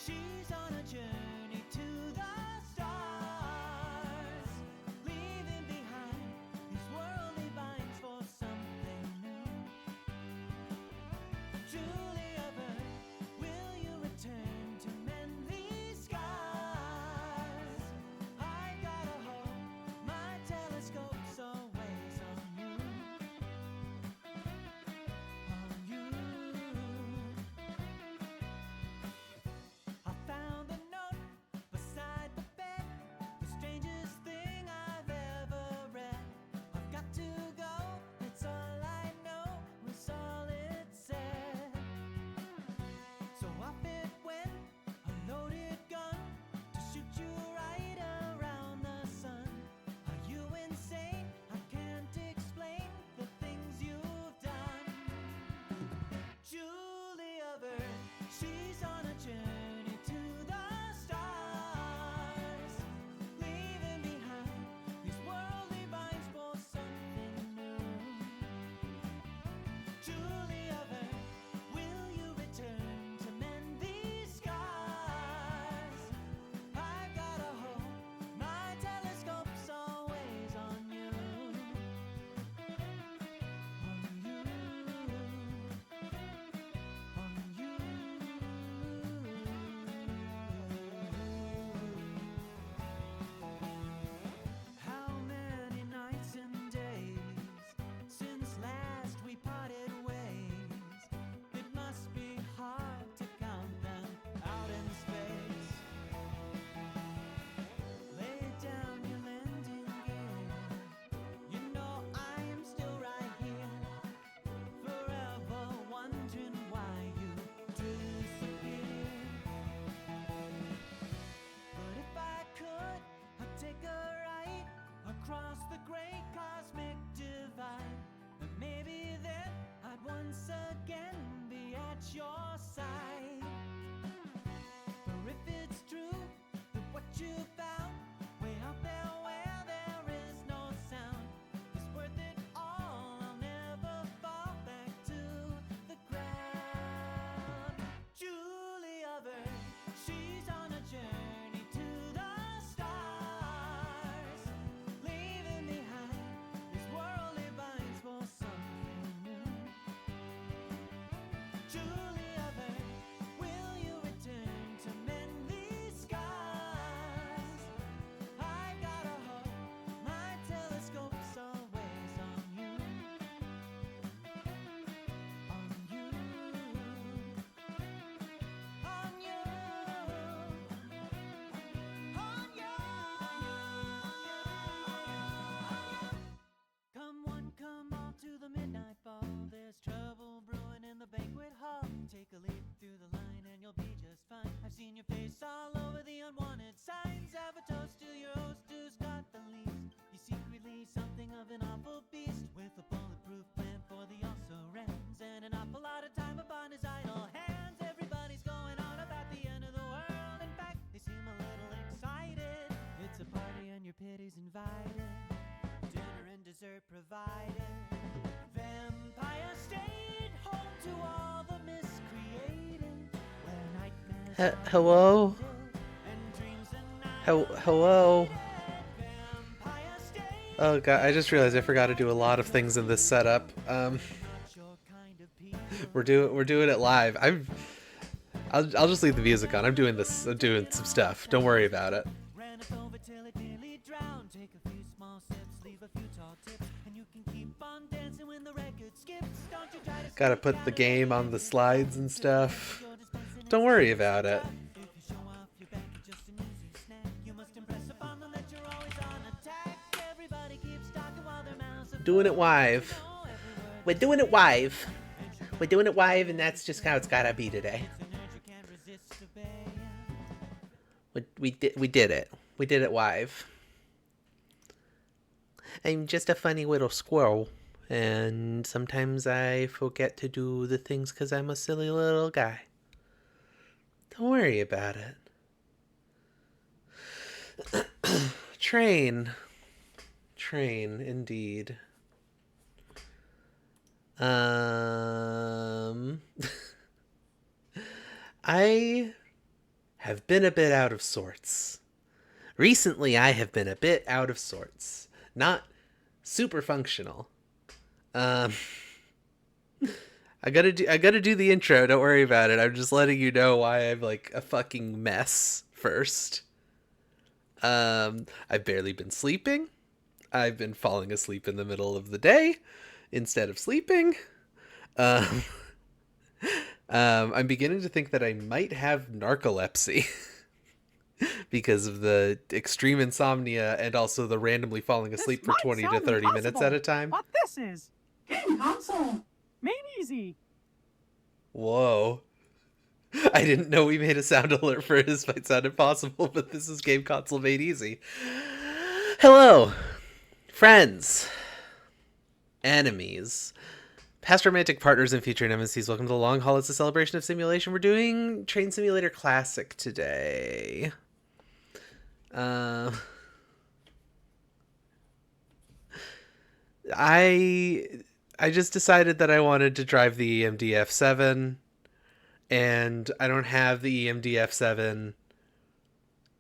She's on a journey to the stars, leaving behind these worldly binds for something new. Julia Bird, will you return to mend these scars? I gotta hold my telescope's always on you, on you. I found the note beside the bed, the strangest thing I've ever read. I've got to go, it's all I know, was all it said. So off it went, a loaded gun, to shoot you right around the sun. Are you insane? I can't explain the things you've done. Julia Bird, she's on a journey to the stars, leaving behind these worldly binds for something new. Julia Bird, will you return to mend these scars? I gotta hold my telescope's always on you, on you, on you. How many nights and days since last we parted ways? It must be hard to count them out in space. Lay down your landing gear. You know I am still right here, forever wondering why you disappeared. But if I could, I'd take a ride across the great cosmic divide, and maybe then I'd once again be at your side. For if it's true that what you found way out there where there is no sound is worth it all, I'll never fall back to the ground. Julia Bird, she's on a journey to the stars, leaving behind these worldly binds for something new. Julia Bird, will you return to mend these scars? I gotta hold my telescope's always on you, on you, on you, on you. Come one, come all to the midnight ball. There's trouble brewing in the banquet hall. Take a leap through the line and you'll be just fine. I've seen your face all over the unwanted signs. Have a toast to your host who's got the least. You're secretly something of an awful beast, with a bulletproof plan for the also-rans and an awful lot of time upon his idle hands. Everybody's going on about the end of the world. In fact, they seem a little excited. It's a party and your pity's invited, dinner and dessert provided. Vampire State, home to all the miscreated, where nightmares Hello? and dreams and Hello? Vampire State, Oh god, I just realized I forgot to do a lot of things in this setup. your kind of people. We're doing it live. I'll just leave the music on. I'm doing some stuff. Don't worry about it. Ran it over till it nearly drowned. Take a few small sips, leave a few tall tips, and you can keep on dancing when the record skips. Don't you try to Gotta put the game on the slides and stuff. Don't worry about it. if you show off your back, it's just an easy snack. You must impress upon them that you're always on attack. Everybody keeps talking while their mouths are Doing it live. full. Every word We're doing it live. We're doing it live, and that's just how it's gotta be today. is an urge you can't resist obeying. We did it. We did it live. I'm just a funny little squirrel, and sometimes I forget to do the things because I'm a silly little guy. Don't worry about it. Train, indeed. I have been a bit out of sorts. Recently, I have been a bit out of sorts. Not super functional. Um, I gotta do the intro. Don't worry about it. I'm just letting you know why I'm like a fucking mess first. I've barely been sleeping. I've been falling asleep in the middle of the day instead of sleeping. Um, I'm beginning to think that I might have narcolepsy because of the extreme insomnia and also the randomly falling asleep for 20 to 30 minutes at a time. What this is? Game console. Made easy. Whoa. I didn't know we made a sound alert for His Might Sound Impossible, but this is Game Console Made Easy. Hello, friends, enemies, past romantic partners, and future nemesis. Welcome to the Long Haul. It's a celebration of simulation. We're doing Train Simulator Classic today. I just decided that I wanted to drive the EMDF7, and I don't have the EMDF7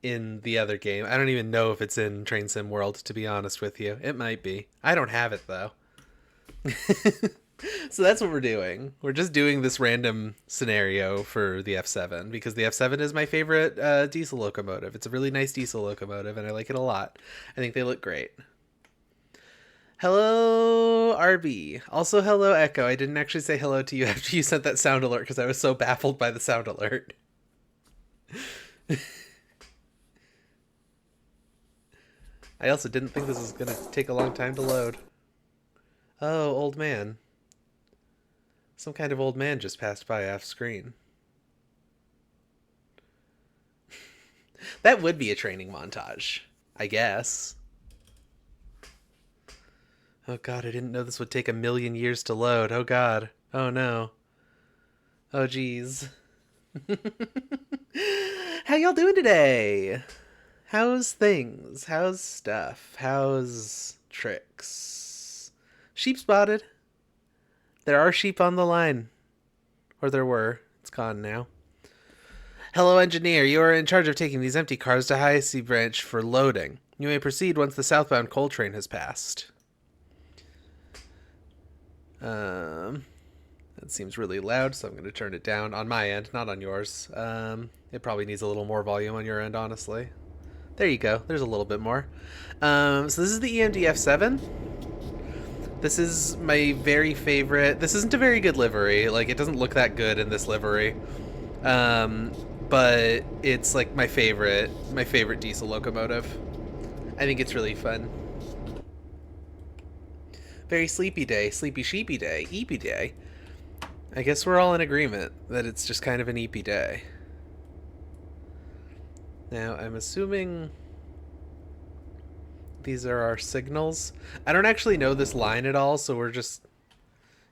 in the other game. I don't even know if it's in Train Sim World, to be honest with you. It might be. I don't have it, though. So that's what we're doing. We're just doing this random scenario for the F7, because the F7 is my favorite diesel locomotive. It's a really nice diesel locomotive, and I like it a lot. I think they look great. Hello, RB. Also, hello, Echo. I didn't actually say hello to you after you sent that sound alert because I was so baffled by the sound alert. I also didn't think this was going to take a long time to load. Oh, old man. Some kind of old man just passed by off screen. That would be a training montage, I guess. Oh god, I didn't know this would take 1,000,000 years to load. Oh god. Oh no. Oh geez. How y'all doing today? How's things? How's stuff? How's tricks? Sheep spotted. There are sheep on the line. Or there were. It's gone now. Hello, engineer. You are in charge of taking these empty cars to High Sea Branch for loading. You may proceed once the southbound coal train has passed. That seems really loud, so I'm going to turn it down on my end, not on yours. It probably needs a little more volume on your end, honestly. There you go. There's a little bit more. So this is the EMDF7. This is my very favorite. This isn't a very good livery. Like, it doesn't look that good in this livery. But it's like my favorite diesel locomotive. I think it's really fun. Very sleepy day, sleepy sheepy day, eepy day. I guess we're all in agreement that it's just kind of an eepy day. Now, I'm assuming these are our signals. I don't actually know this line at all, so we're just...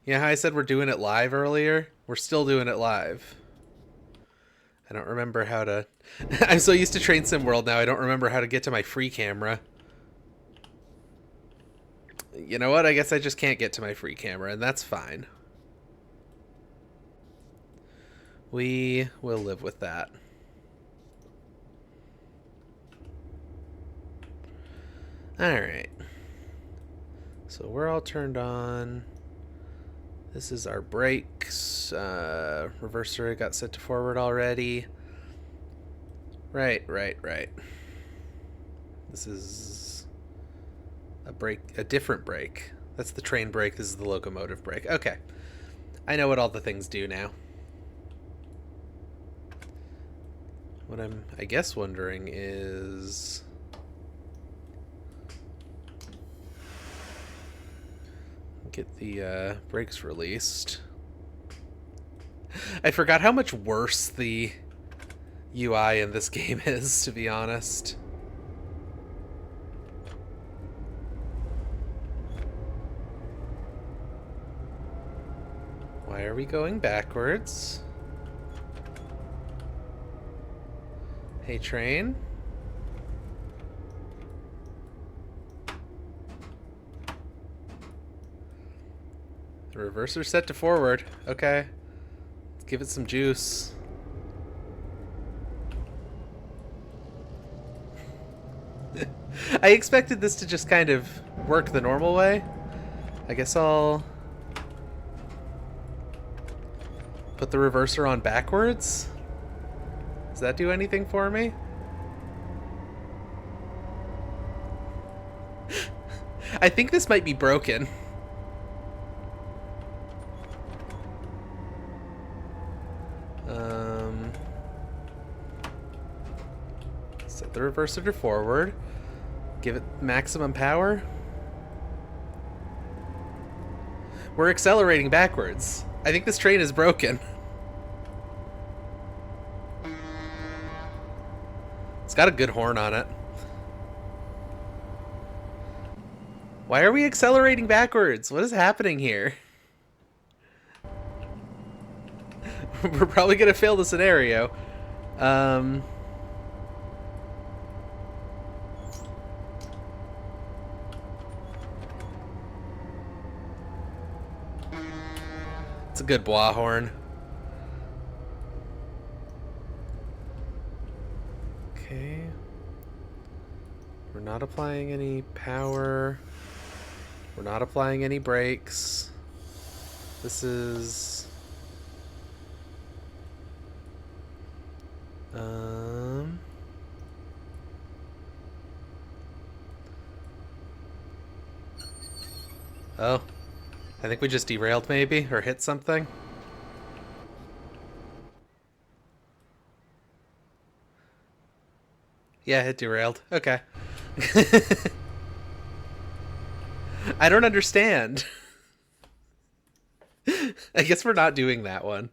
You know how I said we're doing it live earlier? We're still doing it live. I don't remember how to... I'm so used to Train Sim World now, I don't remember how to get to my free camera. You know what? I guess I just can't get to my free camera, and that's fine. We will live with that. Alright. So we're all turned on. This is our brakes. Reverser got set to forward already. Right. This is a different brake. That's the train brake. This is the locomotive brake. Okay. I know what all the things do now. What I'm, I guess, wondering is... Get the brakes released. I forgot how much worse the UI in this game is, to be honest. Why are we going backwards? Hey, train. The reverser set to forward. Okay. Let's give it some juice. I expected this to just kind of work the normal way. I guess I'll put the reverser on backwards. Does that do anything for me? I think this might be broken. Set the reverser to forward. Give it maximum power. We're accelerating backwards. I think this train is broken. It's got a good horn on it. Why are we accelerating backwards? What is happening here? We're probably gonna fail the scenario. It's a good bois horn. Okay. We're not applying any power. We're not applying any brakes. This is... Oh. I think we just derailed maybe, or hit something. Yeah, it derailed. Okay. I don't understand. I guess we're not doing that one.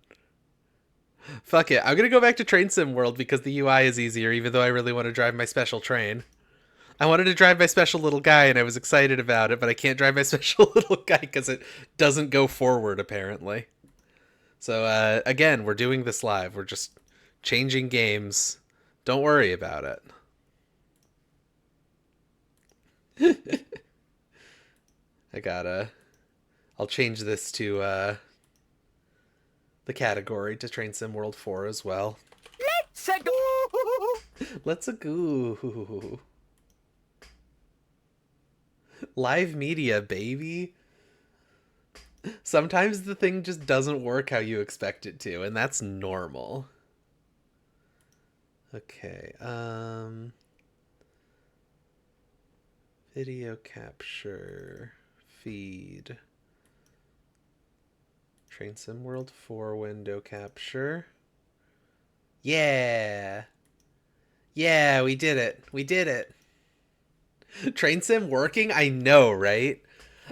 Fuck it. I'm gonna go back to Train Sim World because the UI is easier, even though I really want to drive my special train. I wanted to drive my special little guy, and I was excited about it, but I can't drive my special little guy because it doesn't go forward, apparently. So, again, we're doing this live. We're just changing games. Don't worry about it. I'll change this to, the category to Train Sim World 4 as well. Let's go! Let's go. Live media, baby. Sometimes the thing just doesn't work how you expect it to, and that's normal. Okay, video capture, feed, Train Sim World 4 window capture. Yeah! Yeah, we did it. We did it. Train Sim working? I know, right?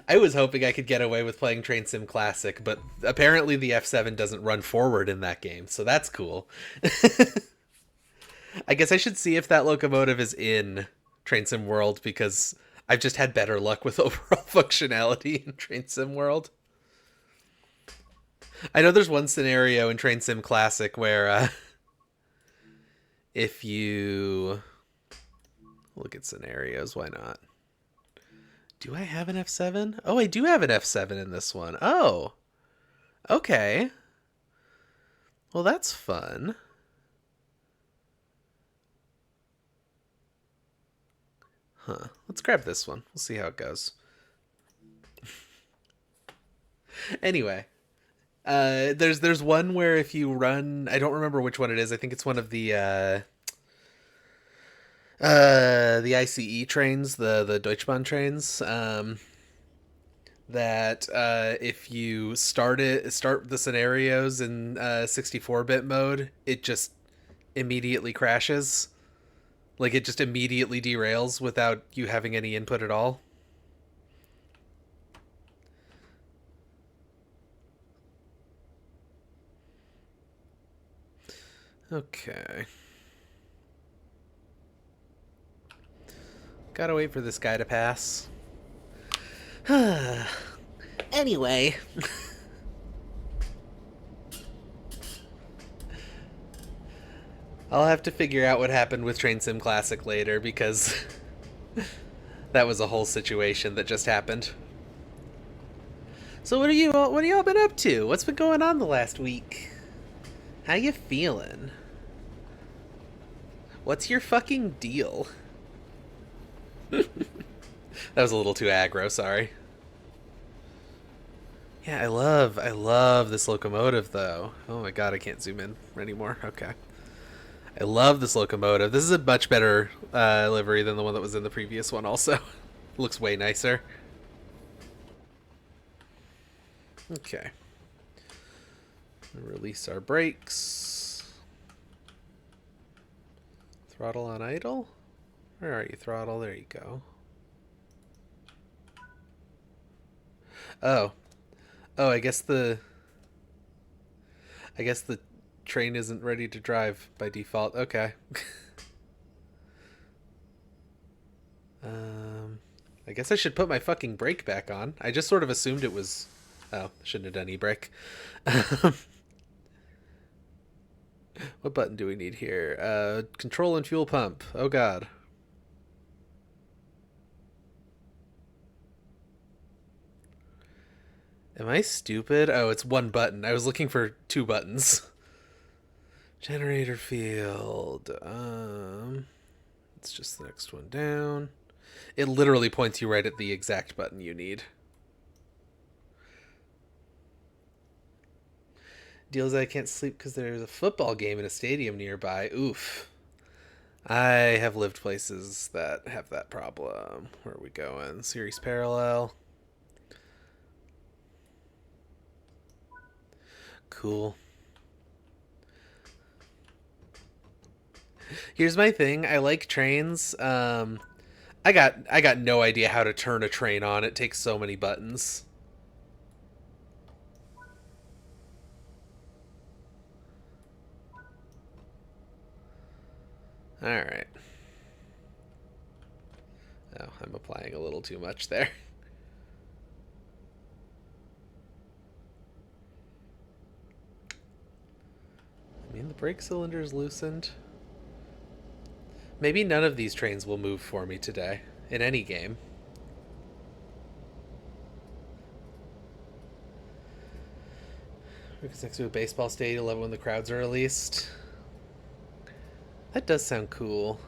I was hoping I could get away with playing Train Sim Classic, but apparently the F7 doesn't run forward in that game, so that's cool. I guess I should see if that locomotive is in Train Sim World, because I've just had better luck with overall functionality in Train Sim World. I know there's one scenario in Train Sim Classic where if you... Look at scenarios, why not? Do I have an F7? Oh, I do have an F7 in this one. Oh, okay. Well, that's fun. Huh. Let's grab this one. We'll see how it goes. Anyway, there's one where if you run, I don't remember which one it is. I think it's one of the ICE trains, the Deutschbahn trains. That if you start the scenarios in 64-bit mode, it just immediately crashes. Like, it just immediately derails without you having any input at all. Okay. Gotta wait for this guy to pass. Anyway. I'll have to figure out what happened with Train Sim Classic later, because that was a whole situation that just happened. So what are y'all been up to? What's been going on the last week? How you feeling? What's your fucking deal? That was a little too aggro, sorry. Yeah, I love this locomotive though. Oh my god, I can't zoom in anymore. Okay. I love this locomotive. This is a much better livery than the one that was in the previous one also. Looks way nicer. Okay. Release our brakes. Throttle on idle? Where are you, throttle? There you go. Oh. Oh, I guess the train isn't ready to drive by default. Okay. I guess I should put my fucking brake back on. I just sort of assumed it was... Oh, shouldn't have done e-brake. What button do we need here? Control and fuel pump. Oh god. Am I stupid? Oh, it's one button. I was looking for two buttons. Generator field. It's just the next one down. It literally points you right at the exact button you need. Deals I can't sleep because there's a football game in a stadium nearby. Oof. I have lived places that have that problem. Where are we going? Series parallel. Cool. Here's my thing. I like trains. I got no idea how to turn a train on. It takes so many buttons. All right. Oh, I'm applying a little too much there. I mean, the brake cylinder is loosened. Maybe none of these trains will move for me today, in any game. Because next to a baseball stadium, love it when the crowds are released. That does sound cool.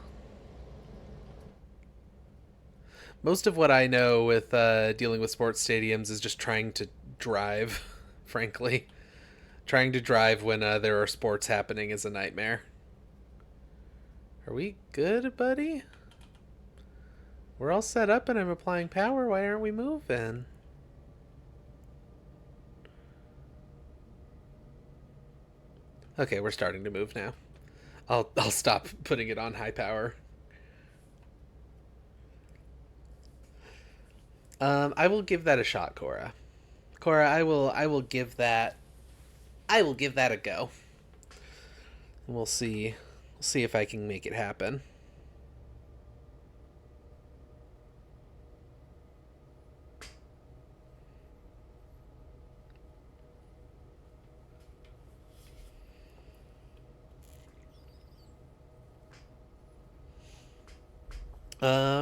Most of what I know with dealing with sports stadiums is just trying to drive, frankly. Trying to drive when there are sports happening is a nightmare. Are we good, buddy? We're all set up and I'm applying power. Why aren't we moving? Okay, we're starting to move now. I'll stop putting it on high power. I will give that a shot, Cora. Cora, I will give that a go. We'll see. We'll see if I can make it happen.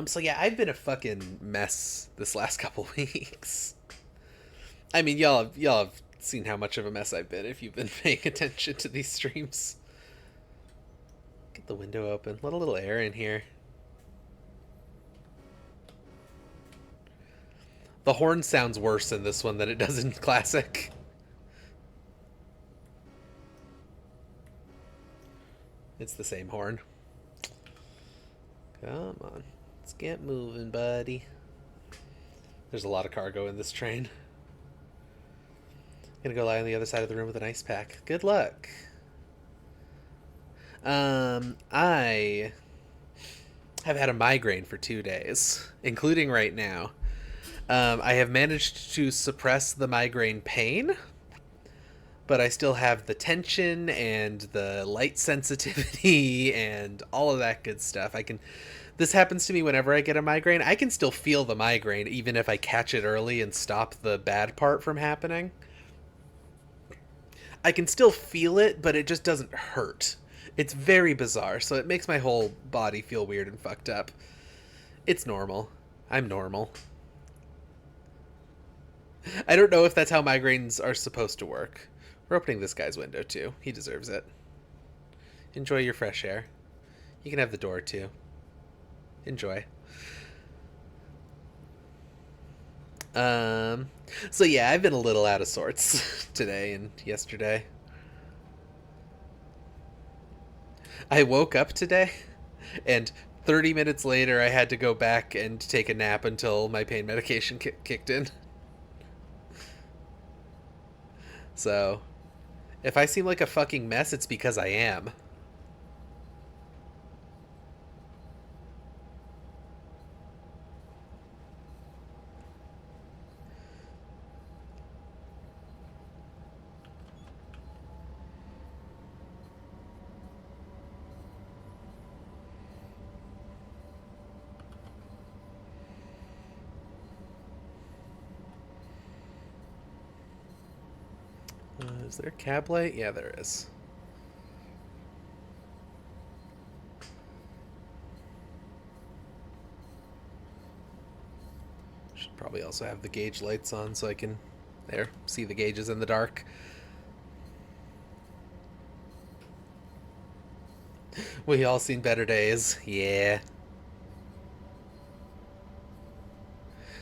So yeah, I've been a fucking mess this last couple weeks. I mean, y'all have seen how much of a mess I've been if you've been paying attention to these streams. Get the window open. Let a little air in here. The horn sounds worse in this one than it does in Classic. It's the same horn. Come on. Let's get moving, buddy. There's a lot of cargo in this train. Gonna go lie on the other side of the room with an ice pack. Good luck. I have had a migraine for 2 days, including right now. I have managed to suppress the migraine pain, but I still have the tension and the light sensitivity and all of that good stuff. This happens to me whenever I get a migraine. I can still feel the migraine even if I catch it early and stop the bad part from happening. I can still feel it, but it just doesn't hurt. It's very bizarre, so it makes my whole body feel weird and fucked up. It's normal. I'm normal. I don't know if that's how migraines are supposed to work. We're opening this guy's window, too. He deserves it. Enjoy your fresh air. You can have the door, too. Enjoy. Um, so yeah, I've been a little out of sorts today and yesterday. I woke up today, and 30 minutes later, I had to go back and take a nap until my pain medication kicked in. So, if I seem like a fucking mess, it's because I am. Is there a cab light? Yeah, there is. Should probably also have the gauge lights on so I can, there, see the gauges in the dark. We all seen better days. Yeah.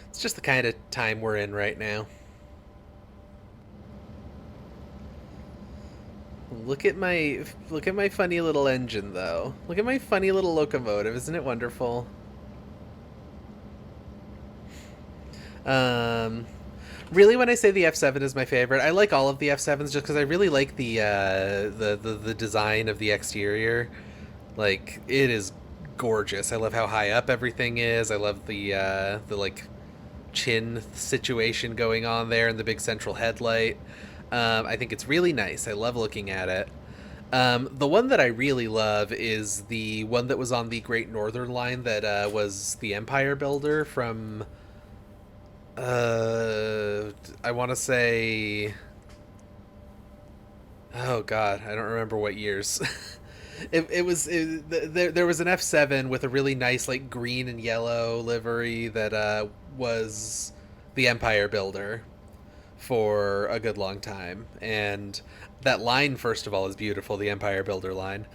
It's just the kind of time we're in right now. Look at my funny little engine though. Look at my funny little locomotive. Isn't it wonderful? Um really, when I say the F7 is my favorite, I like all of the F7s just cuz I really like the design of the exterior. Like it is gorgeous. I love how high up everything is. I love the like chin situation going on there and the big central headlight. I think it's really nice. I love looking at it. The one that I really love is the one that was on the Great Northern Line that was the Empire Builder from. I want to say. Oh God, I don't remember what years. There was an F7 with a really nice like green and yellow livery that was the Empire Builder for a good long time. And that line, first of all, is beautiful, the Empire Builder line.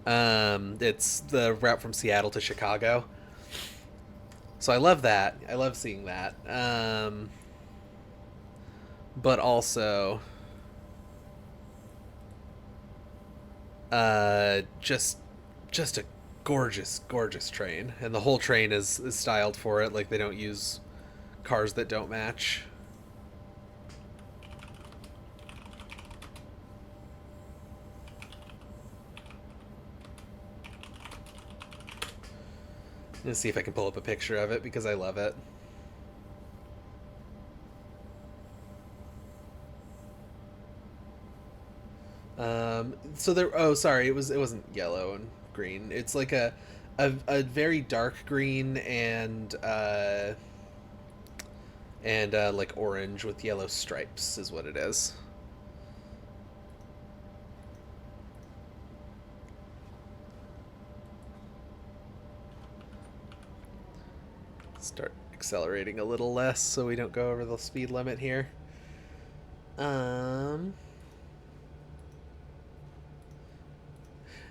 It's the route from Seattle to Chicago. So I love that. I love seeing that. But also, just a gorgeous, gorgeous train. And the whole train is styled for it. Like they don't use cars that don't match. Let's see if I can pull up a picture of it because I love it. So there. Oh, sorry. It wasn't yellow and green. It's like a very dark green and like orange with yellow stripes is what it is. Start accelerating a little less so we don't go over the speed limit here. Um,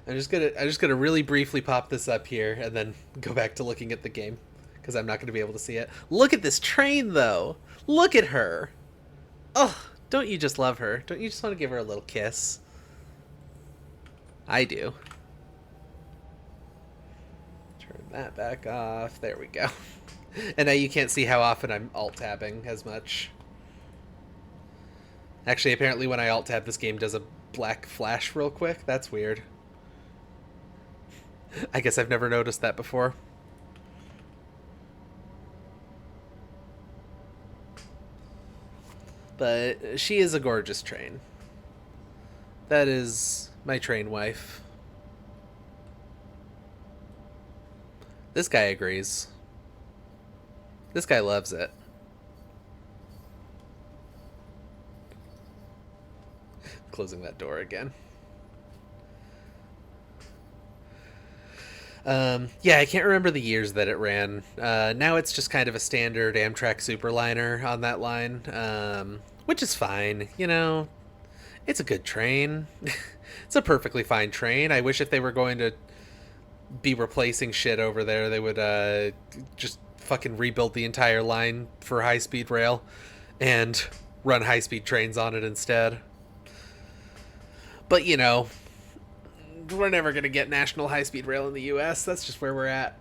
I'm just gonna really briefly pop this up here and then go back to looking at the game because I'm not gonna be able to see it. Look at this train though. Look at her. Oh, don't you just love her? Don't you just want to give her a little kiss? I do. Turn that back off. There we go. And now you can't see how often I'm alt-tabbing as much. Actually, apparently when I alt-tab, this game does a black flash real quick. That's weird. I guess I've never noticed that before. But she is a gorgeous train. That is my train wife. This guy agrees. This guy loves it. Closing that door again. Yeah, I can't remember the years that it ran. Now it's just kind of a standard Amtrak Superliner on that line, which is fine. You know, it's a good train. It's a perfectly fine train. I wish if they were going to be replacing shit over there, they would just fucking rebuild the entire line for high speed rail and run high speed trains on it instead. But you know, we're never gonna get national high speed rail in the U.S. That's just where we're at.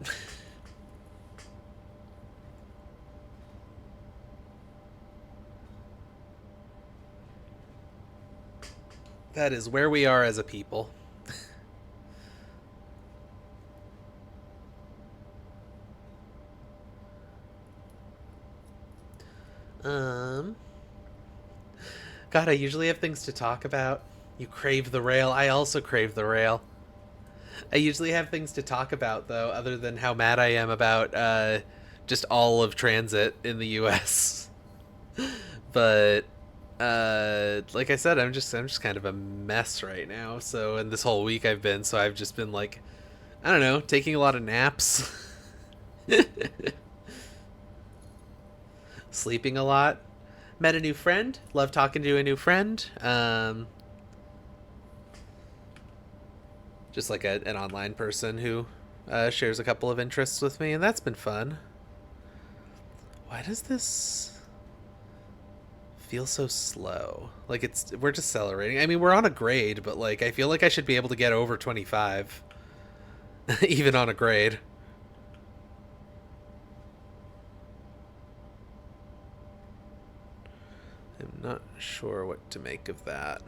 That is where we are as a people. Um, God, I usually have things to talk about. You crave the rail. I also crave the rail. I usually have things to talk about, though, other than how mad I am about just all of transit in the U.S. But like I said, I'm just kind of a mess right now. So, and this whole week I've just been like, I don't know, taking a lot of naps, sleeping a lot. Met a new friend. Love talking to a new friend. Just like an online person who shares a couple of interests with me, and that's been fun. Why does this feel so slow? Like we're decelerating. I mean, we're on a grade, but like I feel like I should be able to get over 25, even on a grade. I'm not sure what to make of that.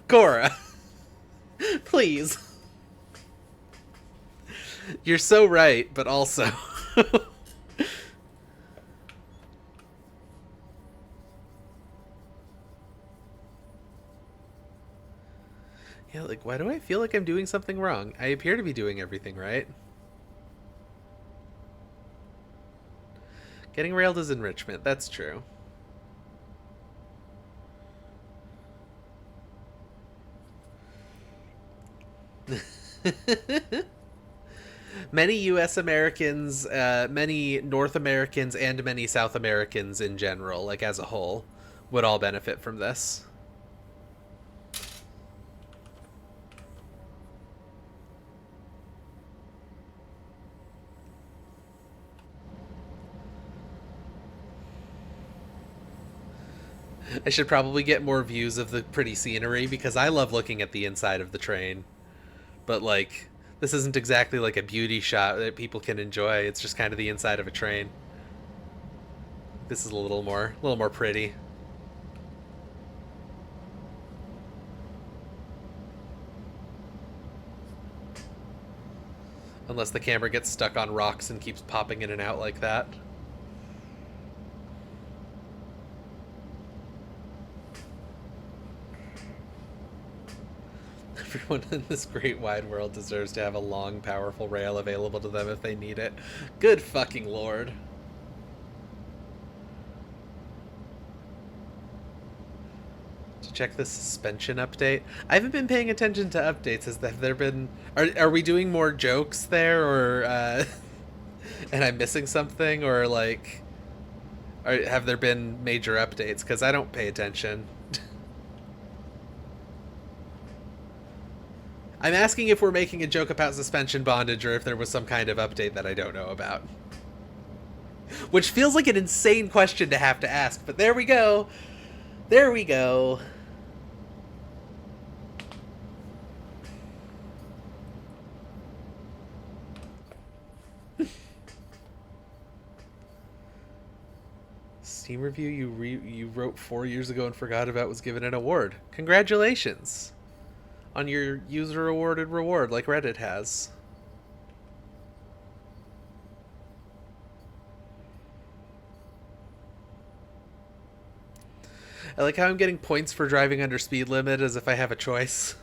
Cora, please. You're so right, but also. Yeah, like, why do I feel like I'm doing something wrong? I appear to be doing everything right. Getting railed is enrichment, that's true. Many U.S. Americans, many North Americans, and many South Americans in general, like as a whole, would all benefit from this. I should probably get more views of the pretty scenery because I love looking at the inside of the train. But like, this isn't exactly like a beauty shot that people can enjoy. It's just kind of the inside of a train. This is a little more pretty. Unless the camera gets stuck on rocks and keeps popping in and out like that. Everyone in this great wide world deserves to have a long, powerful rail available to them if they need it. Good fucking lord. To check the suspension update. I haven't been paying attention to updates. Have there been... Are we doing more jokes there, or... and I'm missing something, or like... have there been major updates? Because I don't pay attention. I'm asking if we're making a joke about suspension bondage or if there was some kind of update that I don't know about. Which feels like an insane question to have to ask, but there we go. There we go. Steam review you wrote 4 years ago and forgot about was given an award. Congratulations on your user awarded reward like Reddit has. I like how I'm getting points for driving under speed limit as if I have a choice.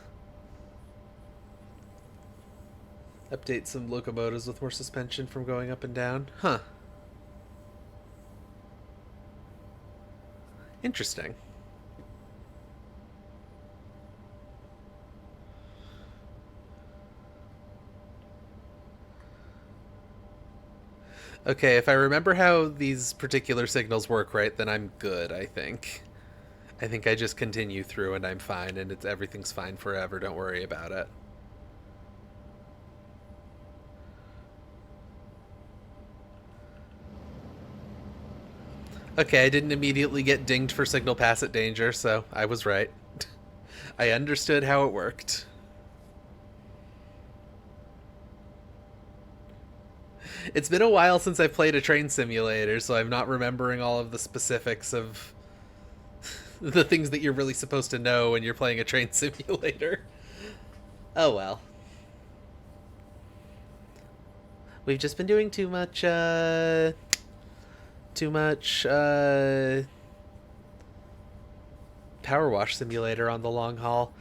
Update some locomotives with more suspension from going up and down. Huh. Interesting. Okay, if I remember how these particular signals work right, then I'm good, I think. I think I just continue through and I'm fine and everything's fine forever. Don't worry about it. Okay, I didn't immediately get dinged for signal pass at danger, so I was right. I understood how it worked. It's been a while since I played a train simulator, so I'm not remembering all of the specifics of the things that you're really supposed to know when you're playing a train simulator. Oh well. We've just been doing too much Power Wash Simulator on the long haul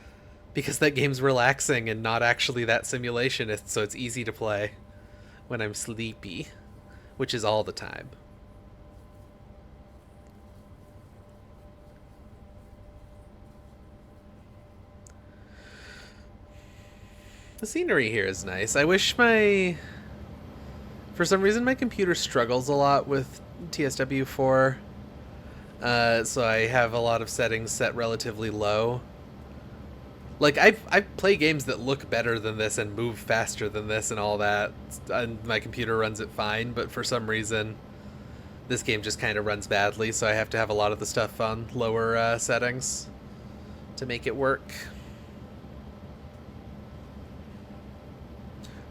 because that game's relaxing and not actually that simulation, so it's easy to play when I'm sleepy, which is all the time. The scenery here is nice. I wish for some reason my computer struggles a lot with TSW4, so I have a lot of settings set relatively low. Like I play games that look better than this and move faster than this and all that, and my computer runs it fine. But for some reason, this game just kind of runs badly, so I have to have a lot of the stuff on lower settings to make it work.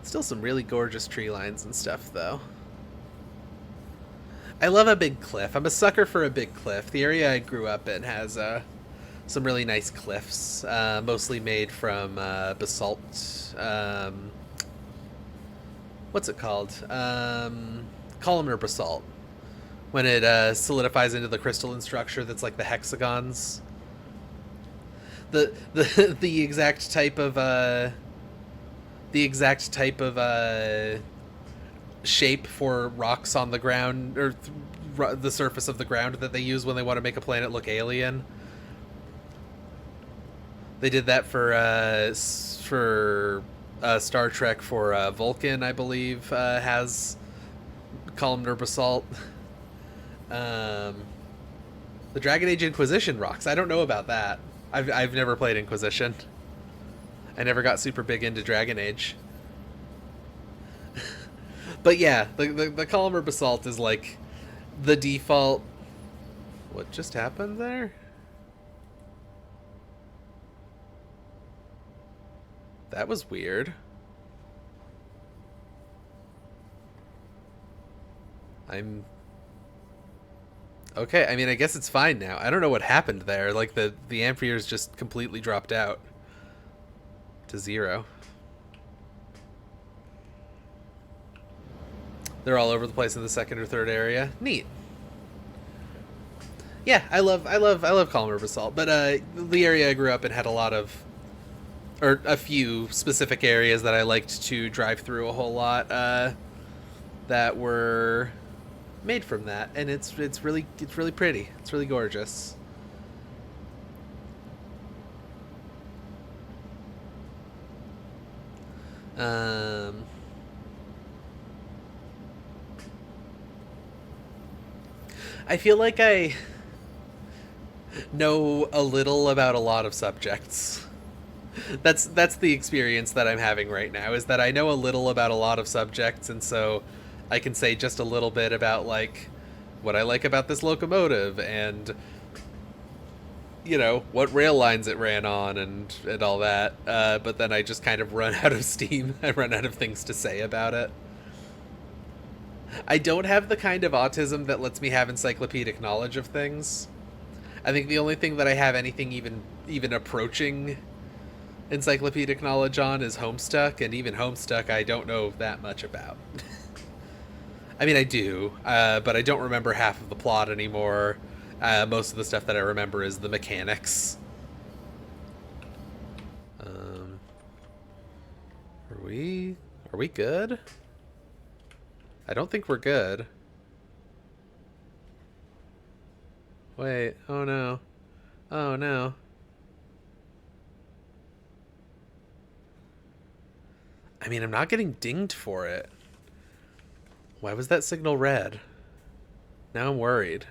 Still some really gorgeous tree lines and stuff, though. I love a big cliff. I'm a sucker for a big cliff. The area I grew up in has some really nice cliffs, mostly made from basalt. What's it called? Columnar basalt. When it solidifies into the crystalline structure that's like the hexagons. The exact type of shape for rocks on the ground or the surface of the ground that they use when they want to make a planet look alien. They did that for Star Trek for Vulcan, I believe, has columnar basalt. The Dragon Age Inquisition rocks. I don't know about that. I've never played Inquisition. I never got super big into Dragon Age. But yeah, the columnar basalt is like the default. What just happened there? That was weird. I'm okay. I mean, I guess it's fine now. I don't know what happened there. Like the amperes just completely dropped out to 0. They're all over the place in the second or third area. Neat. Yeah, I love columnar basalt, but the area I grew up in had a lot of, or a few specific areas that I liked to drive through a whole lot that were made from that, and it's really pretty. It's really gorgeous. I feel like I know a little about a lot of subjects. That's the experience that I'm having right now, is that I know a little about a lot of subjects, and so I can say just a little bit about like what I like about this locomotive and what rail lines it ran on and all that. But then I just kind of run out of steam. I run out of things to say about it. I don't have the kind of autism that lets me have encyclopedic knowledge of things. I think the only thing that I have anything even approaching encyclopedic knowledge on is Homestuck, and even Homestuck I don't know that much about. I mean, I do, but I don't remember half of the plot anymore. Most of the stuff that I remember is the mechanics. Are we good? I don't think we're good. Wait, oh no. Oh no. I mean, I'm not getting dinged for it. Why was that signal red? Now I'm worried.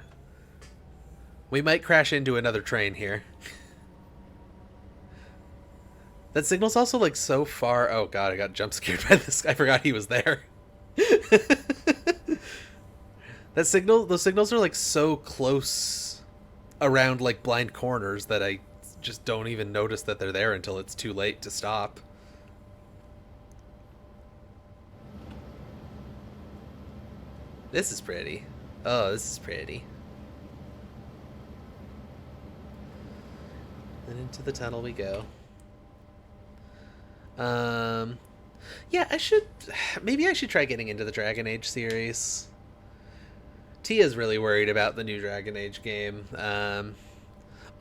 We might crash into another train here. That signal's also like so far. Oh god, I got jump scared by this. I forgot he was there. Those signals are like so close around like blind corners that I just don't even notice that they're there until it's too late to stop. This is pretty. Oh, this is pretty. And into the tunnel we go. Yeah, maybe I should try getting into the Dragon Age series. Tia's really worried about the new Dragon Age game, on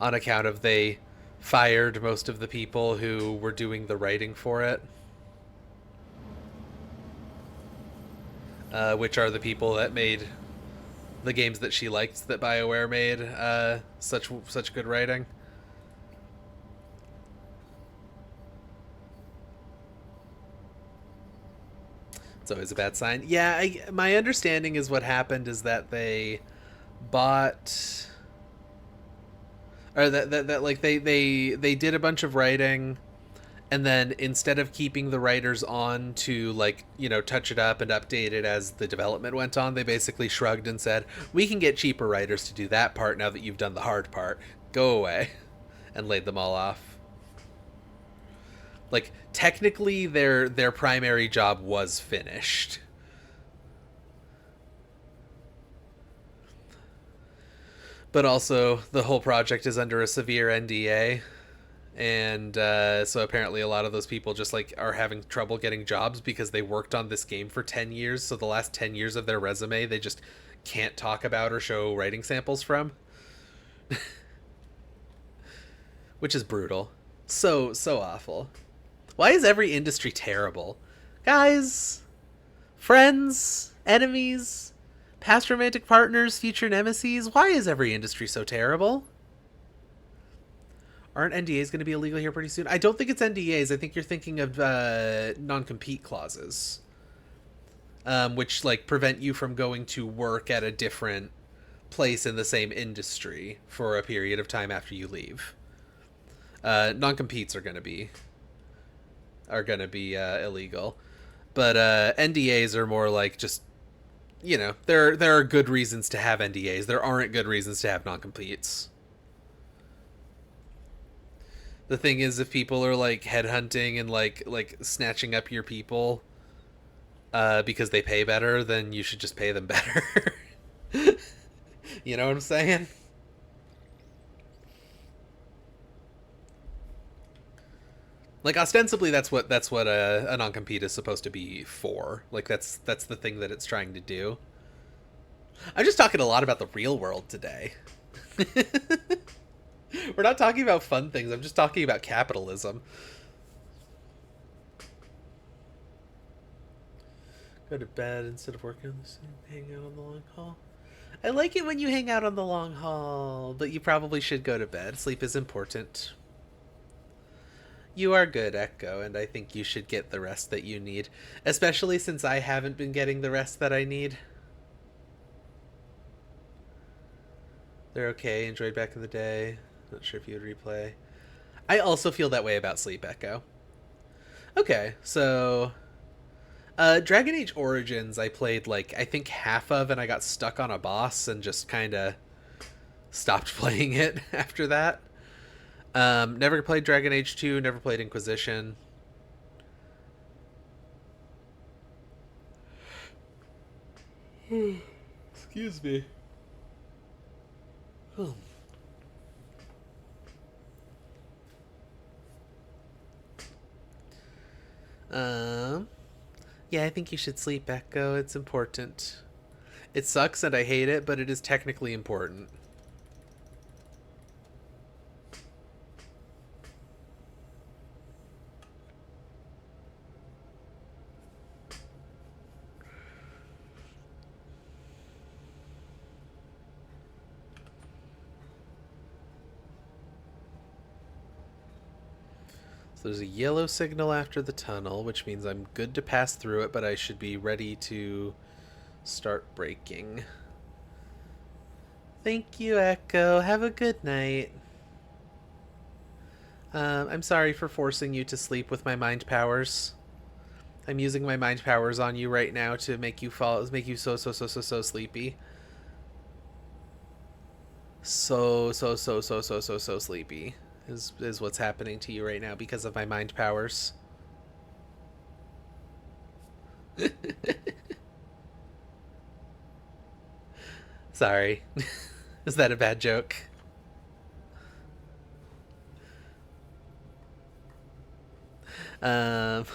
account of they fired most of the people who were doing the writing for it. Which are the people that made the games that she liked that BioWare made such good writing. It's always a bad sign. Yeah, my understanding is what happened is that they bought, or that like they did a bunch of writing, and then instead of keeping the writers on to like, you know, touch it up and update it as the development went on, they basically shrugged and said, we can get cheaper writers to do that part now that you've done the hard part. Go away. And laid them all off. Like, technically their primary job was finished. But also the whole project is under a severe NDA, and so apparently a lot of those people just like are having trouble getting jobs because they worked on this game for 10 years, so the last 10 years of their resume they just can't talk about or show writing samples from. Which is brutal. So awful. Why is every industry terrible? Guys, friends, enemies, past romantic partners, future nemesis, why is every industry so terrible? Aren't NDAs going to be illegal here pretty soon? I don't think it's NDAs. I think you're thinking of non-compete clauses, which like prevent you from going to work at a different place in the same industry for a period of time after you leave. Non-competes are going to be illegal, but NDAs are more like just, you know, there are good reasons to have NDAs. There aren't good reasons to have non-competes. The thing is, if people are like headhunting and like snatching up your people because they pay better, then you should just pay them better. You know what I'm saying? Like, ostensibly that's what a non-compete is supposed to be for. Like, that's the thing that it's trying to do. I'm just talking a lot about the real world today. We're not talking about fun things. I'm just talking about capitalism. Go to bed instead of working on this thing. Hang out on the long haul. I like it when you hang out on the long haul, but you probably should go to bed. Sleep is important. You are good, Echo, and I think you should get the rest that you need. Especially since I haven't been getting the rest that I need. They're okay. Enjoyed back in the day. Not sure if you would replay. I also feel that way about Sleep, Echo. Okay, so Dragon Age Origins I played like I think half of, and I got stuck on a boss and just kind of stopped playing it after that. Never played Dragon Age 2, never played Inquisition. Excuse me. Yeah, I think you should sleep, Echo. It's important. It sucks and I hate it, but it is technically important. So there's a yellow signal after the tunnel, which means I'm good to pass through it, but I should be ready to start braking. Thank you, Echo. Have a good night. I'm sorry for forcing you to sleep with my mind powers. I'm using my mind powers on you right now to make you so sleepy. So sleepy is what's happening to you right now because of my mind powers. Sorry. Is that a bad joke? Um,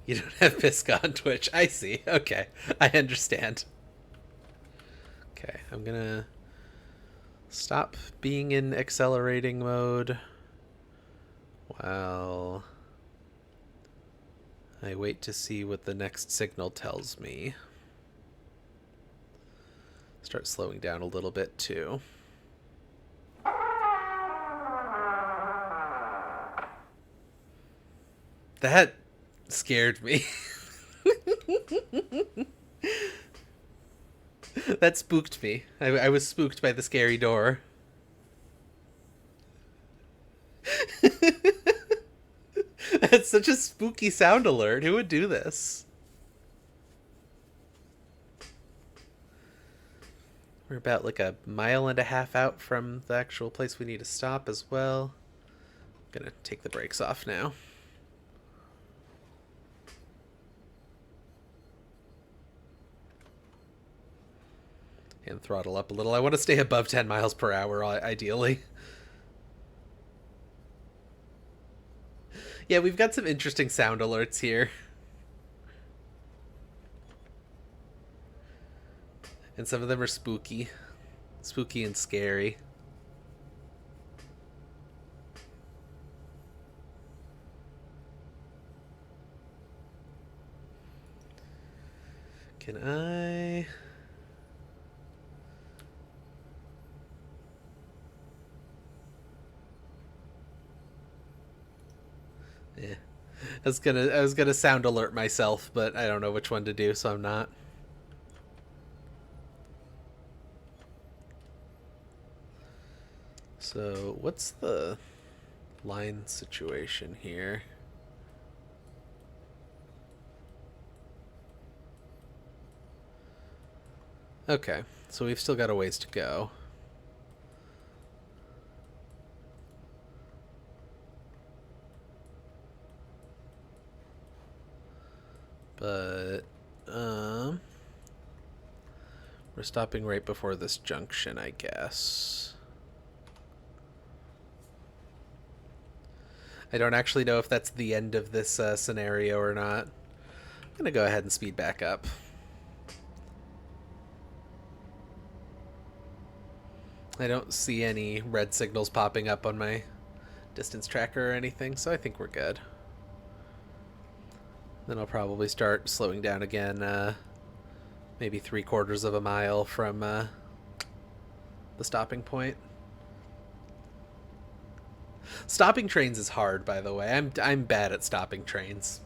you don't have Pisca on Twitch. I see. Okay. I understand. Okay, I'm gonna stop being in accelerating mode while I wait to see what the next signal tells me. Start slowing down a little bit too. That scared me. That spooked me. I was spooked by the scary door. That's such a spooky sound alert. Who would do this? We're about like a mile and a half out from the actual place we need to stop as well. I'm gonna take the brakes off now. And throttle up a little. I want to stay above 10 miles per hour, ideally. Yeah, we've got some interesting sound alerts here. And some of them are spooky. Spooky and scary. Can I... Yeah. I was gonna sound alert myself, but I don't know which one to do, so I'm not. So, what's the line situation here? Okay, so we've still got a ways to go. But, we're stopping right before this junction, I guess. I don't actually know if that's the end of this scenario or not. I'm gonna go ahead and speed back up. I don't see any red signals popping up on my distance tracker or anything, so I think we're good. Then I'll probably start slowing down again, maybe 3/4 of a mile from the stopping point. Stopping trains is hard, by the way. I'm bad at stopping trains.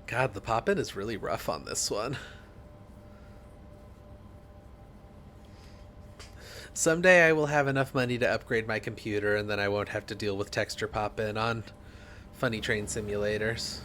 God, the pop-in is really rough on this one. Someday I will have enough money to upgrade my computer, and then I won't have to deal with texture pop-in on funny train simulators.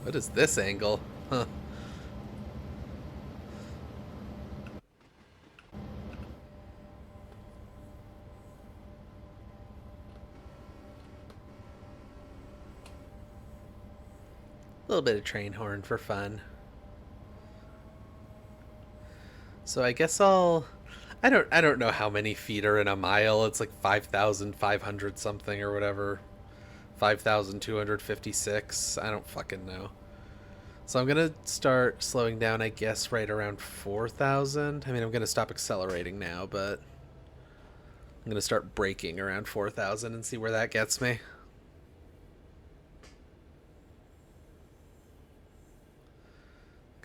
What is this angle? Huh. A little bit of train horn for fun. So I guess I don't know how many feet are in a mile. It's like 5,500 something or whatever. 5,256. I don't fucking know. So I'm gonna start slowing down, I guess, right around 4,000. I mean, I'm gonna stop accelerating now, but I'm gonna start braking around 4,000 and see where that gets me.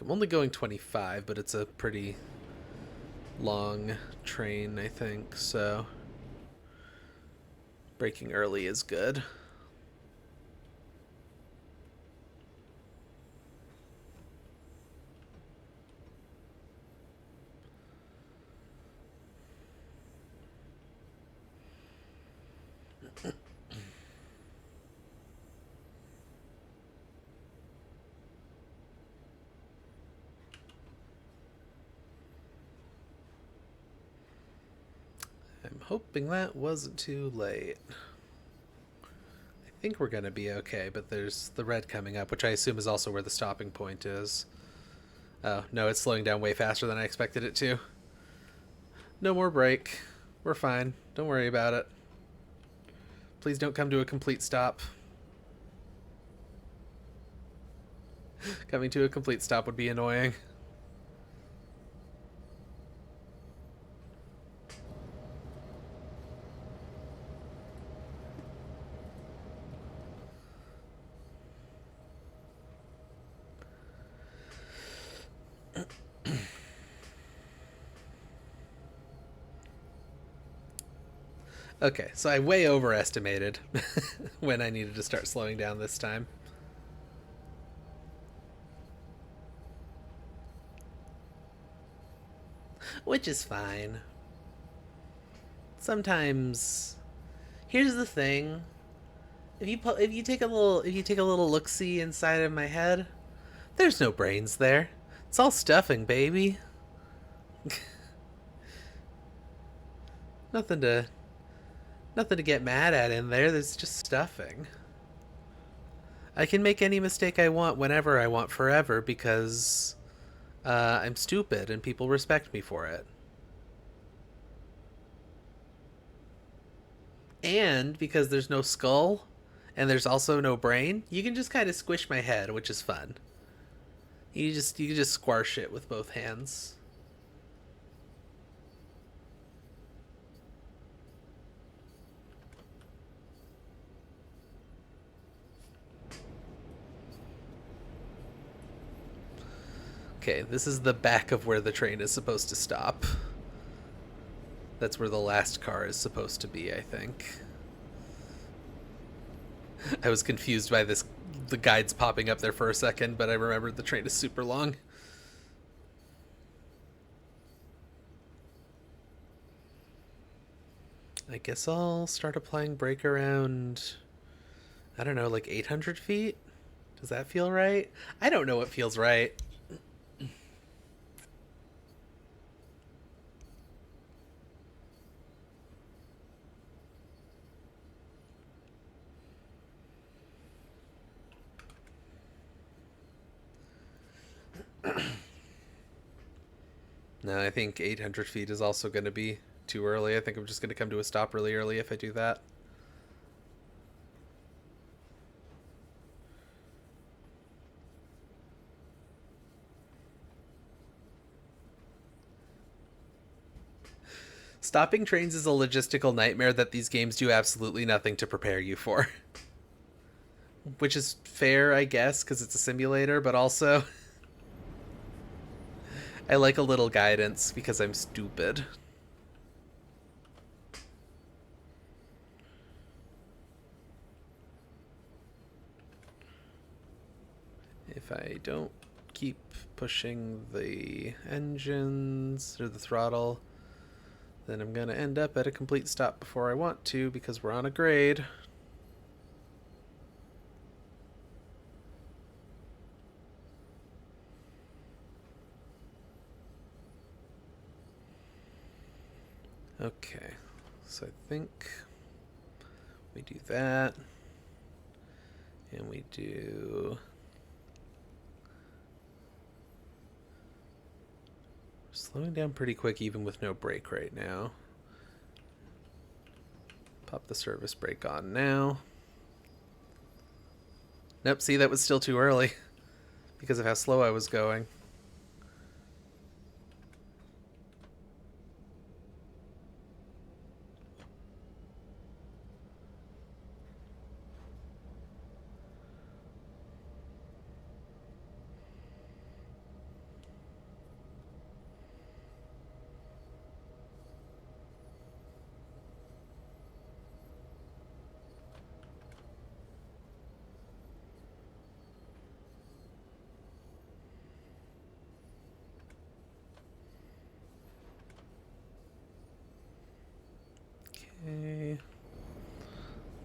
I'm only going 25, but it's a pretty long train, I think, so braking early is good. I'm hoping that wasn't too late. I think we're going to be okay, but there's the red coming up, which I assume is also where the stopping point is. Oh, no, it's slowing down way faster than I expected it to. No more brake. We're fine. Don't worry about it. Please don't come to a complete stop. Coming to a complete stop would be annoying. Okay, so I way overestimated when I needed to start slowing down this time. Which is fine. Sometimes, here's the thing: if you take a little look see inside of my head, there's no brains there. It's all stuffing, baby. Nothing to Nothing to get mad at in there. There's just stuffing. I can make any mistake I want whenever I want forever because I'm stupid and people respect me for it. And because there's no skull and there's also no brain, you can just kind of squish my head, which is fun. You can just squash it with both hands. Okay, this is the back of where the train is supposed to stop. That's where the last car is supposed to be, I think. I was confused by the guides popping up there for a second, but I remembered the train is super long. I guess I'll start applying brake around, I don't know, like 800 feet? Does that feel right? I don't know what feels right. No, I think 800 feet is also going to be too early. I think I'm just going to come to a stop really early if I do that. Stopping trains is a logistical nightmare that these games do absolutely nothing to prepare you for. Which is fair, I guess, because it's a simulator, but also I like a little guidance because I'm stupid. If I don't keep pushing the engines or the throttle, then I'm going to end up at a complete stop before I want to because we're on a grade. Okay, so I think we do that, and we do slowing down pretty quick even with no brake right now. Pop the service brake on now. Nope, see, that was still too early because of how slow I was going.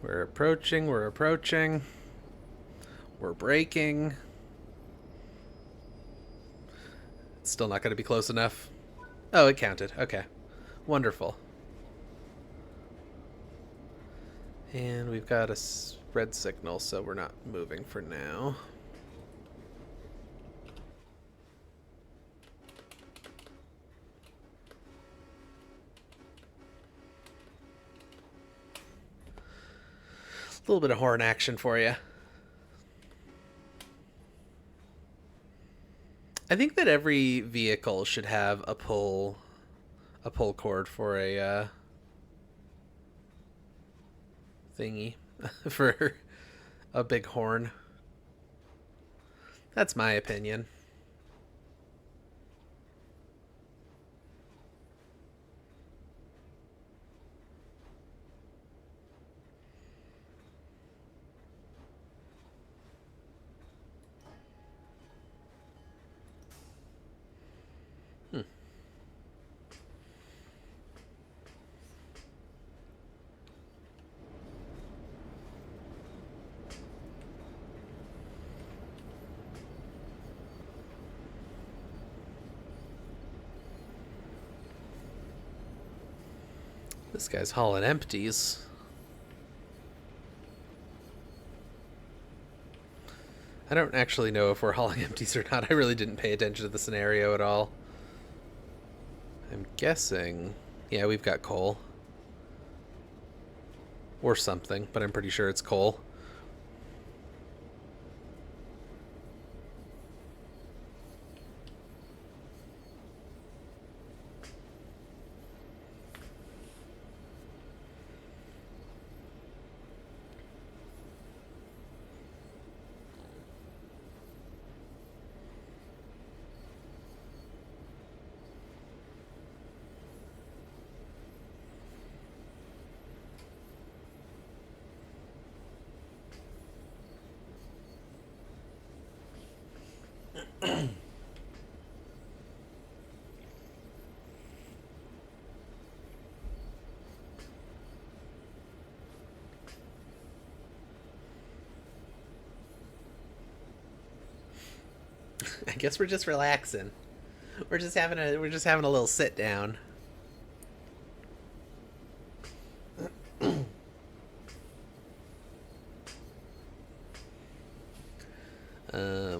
We're approaching, we're approaching. We're braking. It's still not going to be close enough. Oh, it counted. Okay. Wonderful. And we've got a red signal, so we're not moving for now. A little bit of horn action for you. I think that every vehicle should have a pull cord for a thingy for a big horn. That's my opinion. This guy's hauling empties. I don't actually know if we're hauling empties or not. I really didn't pay attention to the scenario at all. I'm guessing... Yeah, we've got coal. Or something, but I'm pretty sure it's coal. I guess we're just relaxing. We're just having a little sit down.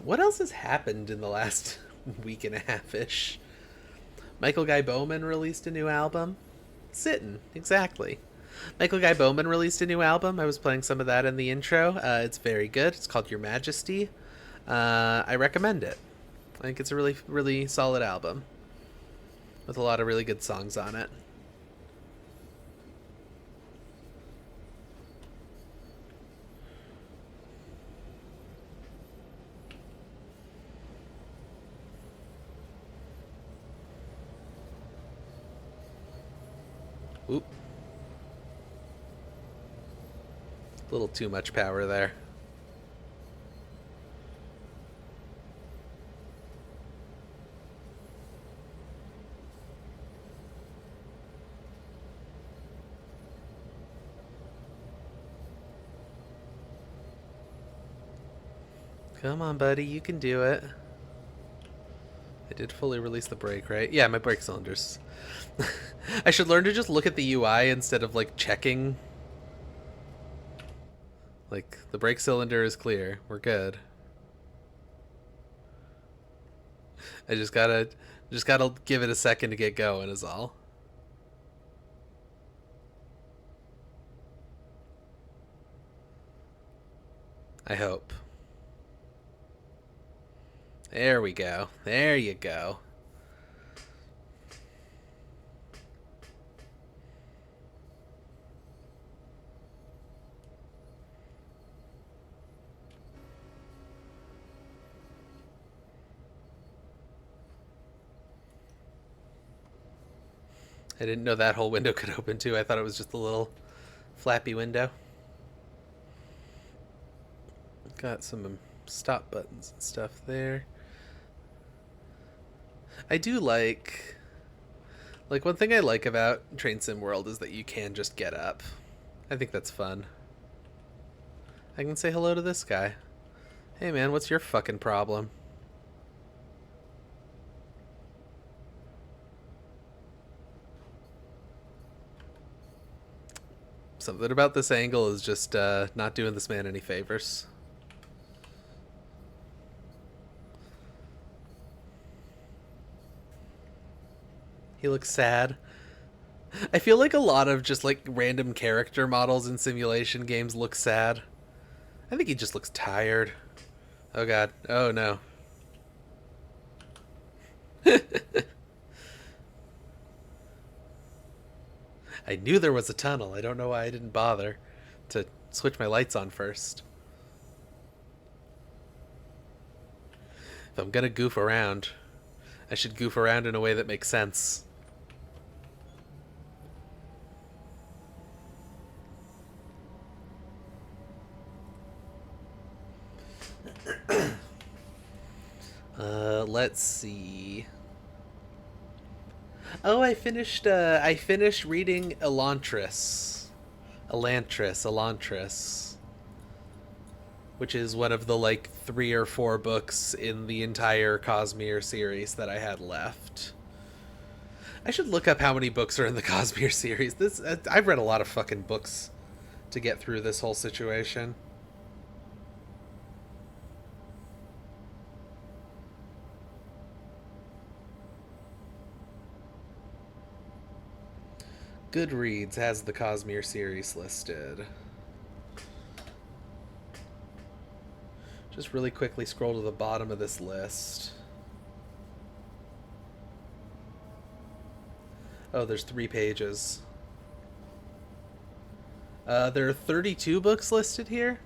What else has happened in the last week and a half-ish? Michael Guy Bowman released a new album. Sittin', exactly. Michael Guy Bowman released a new album. I was playing some of that in the intro. It's very good. It's called Your Majesty. I recommend it. I think it's a really, really solid album with a lot of really good songs on it. Oop. A little too much power there. Come on, buddy, you can do it. I did fully release the brake, right? Yeah, my brake cylinders. I should learn to just look at the UI instead of, like, checking. Like, the brake cylinder is clear. We're good. I just gotta give it a second to get going is all. I hope. There we go. There you go. I didn't know that whole window could open too. I thought it was just a little flappy window. Got some stop buttons and stuff there. I do like one thing I like about Train Sim World is that you can just get up. I think that's fun. I can say hello to this guy. Hey man, what's your fucking problem? Something about this angle is just not doing this man any favors. He looks sad. I feel like a lot of just like random character models in simulation games look sad. I think he just looks tired. Oh god. Oh no. I knew there was a tunnel. I don't know why I didn't bother to switch my lights on first. If I'm gonna goof around, I should goof around in a way that makes sense. Let's see. Oh, I finished reading Elantris, which is one of the like 3 or 4 books in the entire Cosmere series that I had left. I should look up how many books are in the Cosmere series. I've read a lot of fucking books to get through this whole situation. Goodreads has the Cosmere series listed. Just really quickly scroll to the bottom of this list. Oh, there's 3 pages. There are 32 books listed here.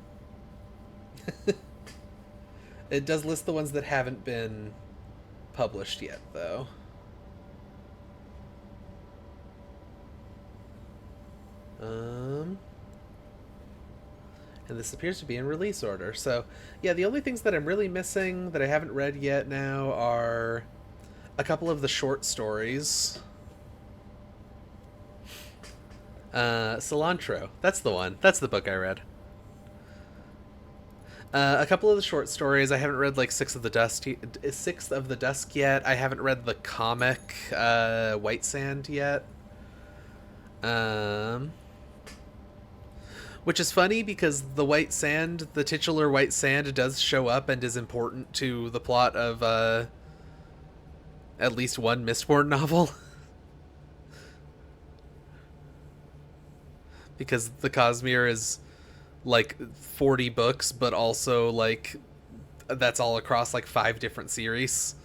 It does list the ones that haven't been published yet, though. And this appears to be in release order. So, yeah, the only things that I'm really missing that I haven't read yet now are a couple of the short stories. Cilantro. That's the one. That's the book I read. A couple of the short stories. I haven't read like Sixth of the Dusk yet. I haven't read the comic White Sand yet. Which is funny because the titular White Sand does show up and is important to the plot of at least one Mistborn novel. Because the Cosmere is like 40 books, but also like that's all across like 5 different series.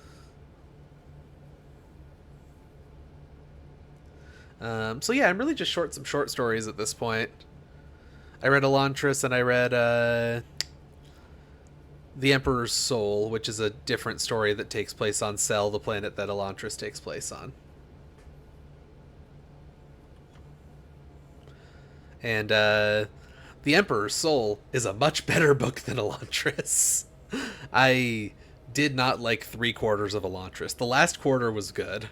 So yeah, I'm really just some short stories at this point. I read Elantris and I read The Emperor's Soul, which is a different story that takes place on Sel, the planet that Elantris takes place on. And The Emperor's Soul is a much better book than Elantris. I did not like 3/4 of Elantris. The last quarter was good.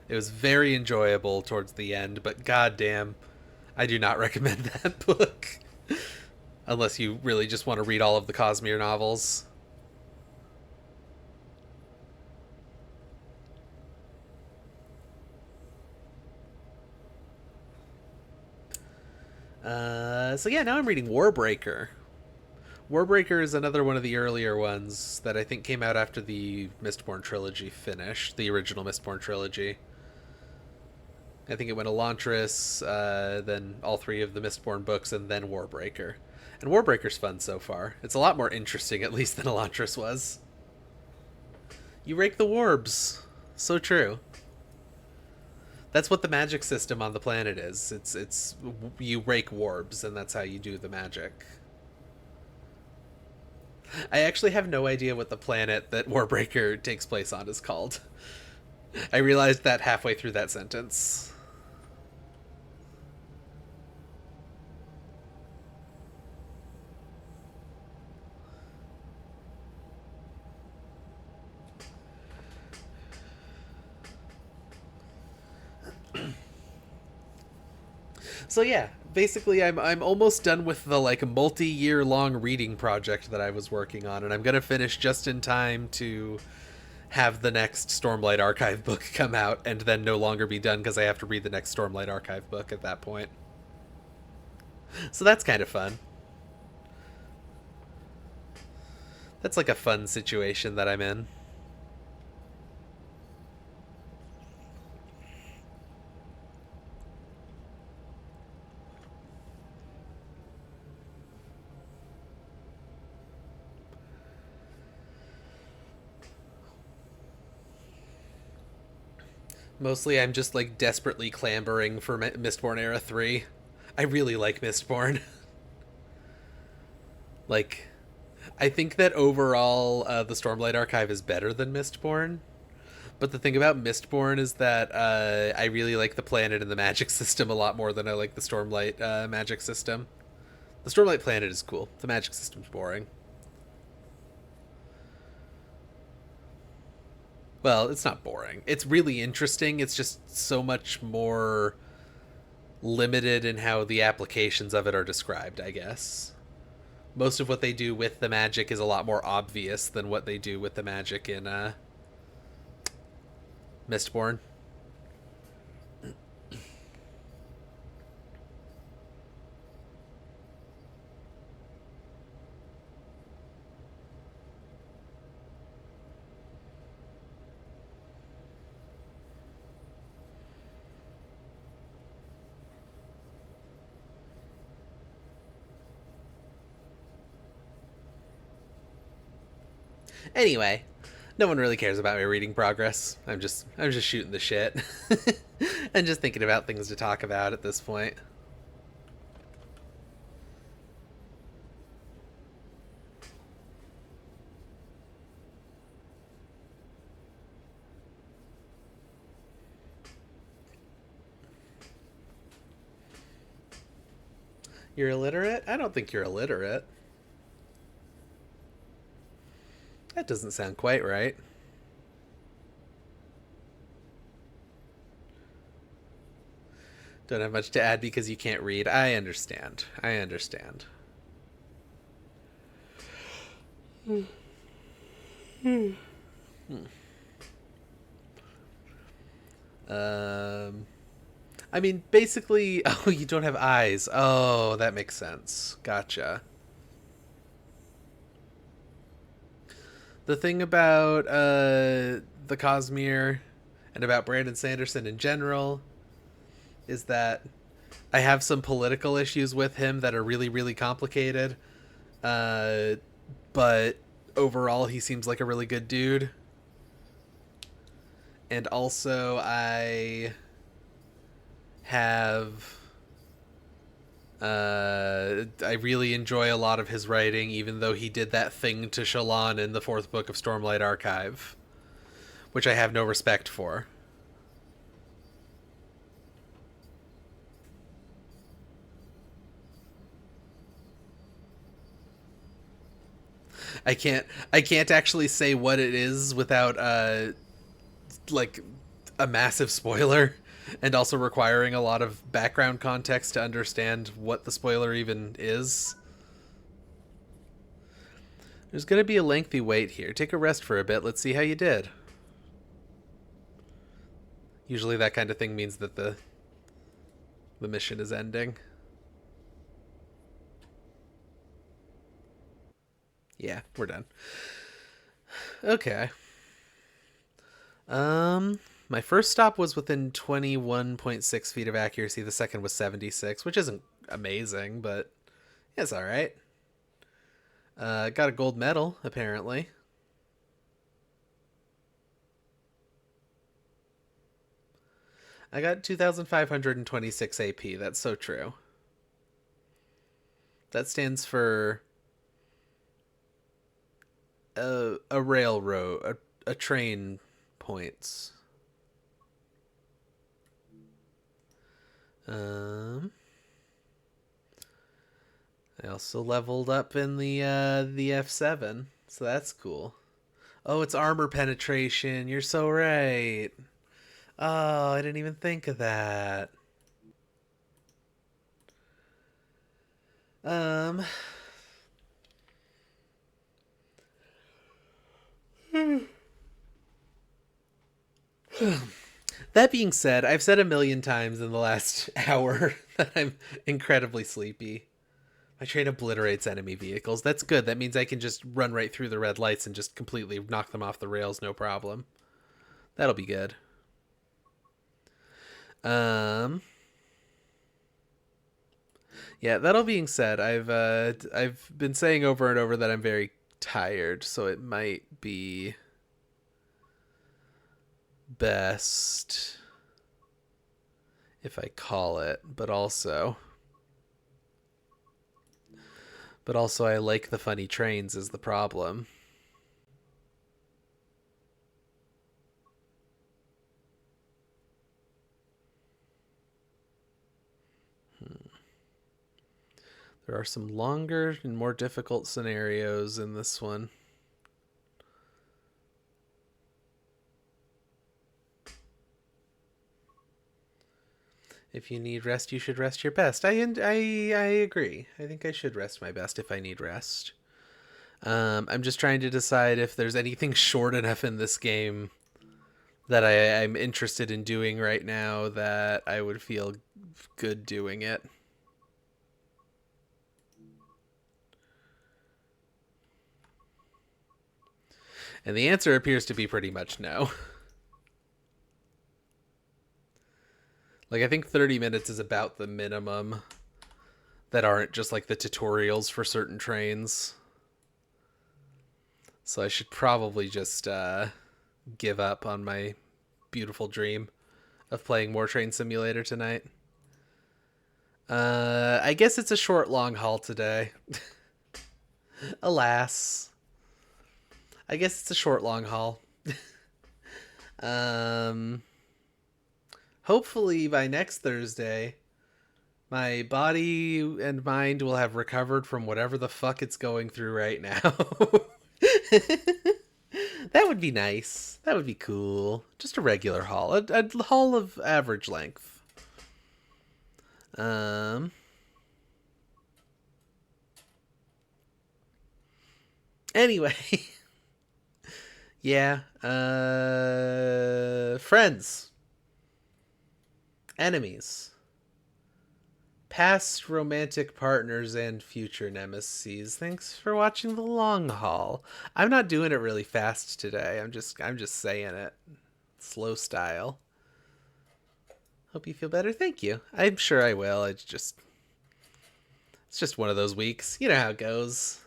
It was very enjoyable towards the end, but goddamn, I do not recommend that book. Unless you really just want to read all of the Cosmere novels. So yeah, now I'm reading Warbreaker. Warbreaker is another one of the earlier ones that I think came out after the Mistborn trilogy finished, the original Mistborn trilogy. I think it went Elantris, then all 3 of the Mistborn books, and then Warbreaker. And Warbreaker's fun so far. It's a lot more interesting, at least, than Elantris was. You rake the warbs. So true. That's what the magic system on the planet is. It's you rake warbs, and that's how you do the magic. I actually have no idea what the planet that Warbreaker takes place on is called. I realized that halfway through that sentence. So yeah, basically I'm almost done with the like multi-year long reading project that I was working on, and I'm gonna finish just in time to have the next Stormlight Archive book come out, and then no longer be done because I have to read the next Stormlight Archive book at that point. So that's kind of fun. That's like a fun situation that I'm in. Mostly I'm just like desperately clambering for Mistborn Era 3. I really like Mistborn. Like, I think that overall the Stormlight Archive is better than Mistborn. But the thing about Mistborn is that I really like the planet and the magic system a lot more than I like the Stormlight magic system. The Stormlight planet is cool. The magic system's boring. Well, it's not boring. It's really interesting. It's just so much more limited in how the applications of it are described, I guess. Most of what they do with the magic is a lot more obvious than what they do with the magic in Mistborn. Anyway, no one really cares about my reading progress. I'm just shooting the shit and just thinking about things to talk about at this point. You're illiterate? I don't think you're illiterate. That doesn't sound quite right. Don't have much to add because you can't read. I understand. I understand. Um, I mean, basically, oh, you don't have eyes. Oh, that makes sense. Gotcha. The thing about the Cosmere and about Brandon Sanderson in general is that I have some political issues with him that are really, really complicated. Uh, but overall, he seems like a really good dude. And also, have I really enjoy a lot of his writing, even though he did that thing to Shallan in the fourth book of Stormlight Archive, which I have no respect for. I can't actually say what it is without like a massive spoiler, and also requiring a lot of background context to understand what the spoiler even is. There's going to be a lengthy wait here. Take a rest for a bit. Let's see how you did. Usually that kind of thing means that the mission is ending. Yeah, we're done. Okay. My first stop was within 21.6 feet of accuracy. The second was 76, which isn't amazing, but it's all right. Got a gold medal, apparently. I got 2,526 AP. That's so true. That stands for a railroad, a train points. I also leveled up in the F7, so that's cool. Oh, it's armor penetration. You're so right. Oh, I didn't even think of that. Um, that being said, I've said a million times in the last hour that I'm incredibly sleepy. My train obliterates enemy vehicles. That's good. That means I can just run right through the red lights and just completely knock them off the rails, no problem. That'll be good. Um, yeah. That being said, I've been saying over and over that I'm very tired, so it might be best if I call it, but also I like the funny trains is the problem. There are some longer and more difficult scenarios in this one. If you need rest, you should rest your best. I agree. I think I should rest my best if I need rest. I'm just trying to decide if there's anything short enough in this game that I'm interested in doing right now that I would feel good doing it. And the answer appears to be pretty much no. Like, I think 30 minutes is about the minimum that aren't just like the tutorials for certain trains. So I should probably just give up on my beautiful dream of playing more Train Simulator tonight. I guess it's a short, long haul today. Alas. I guess it's a short, long haul. um, hopefully by next Thursday, my body and mind will have recovered from whatever the fuck it's going through right now. That would be nice. That would be cool. Just a regular haul. A haul of average length. Um. Anyway. Yeah. Friends. Enemies. Past romantic partners and future nemesis. Thanks for watching the long haul. I'm not doing it really fast today. I'm just saying it. Slow style. Hope you feel better. Thank you. I'm sure I will. It's just one of those weeks. You know how it goes.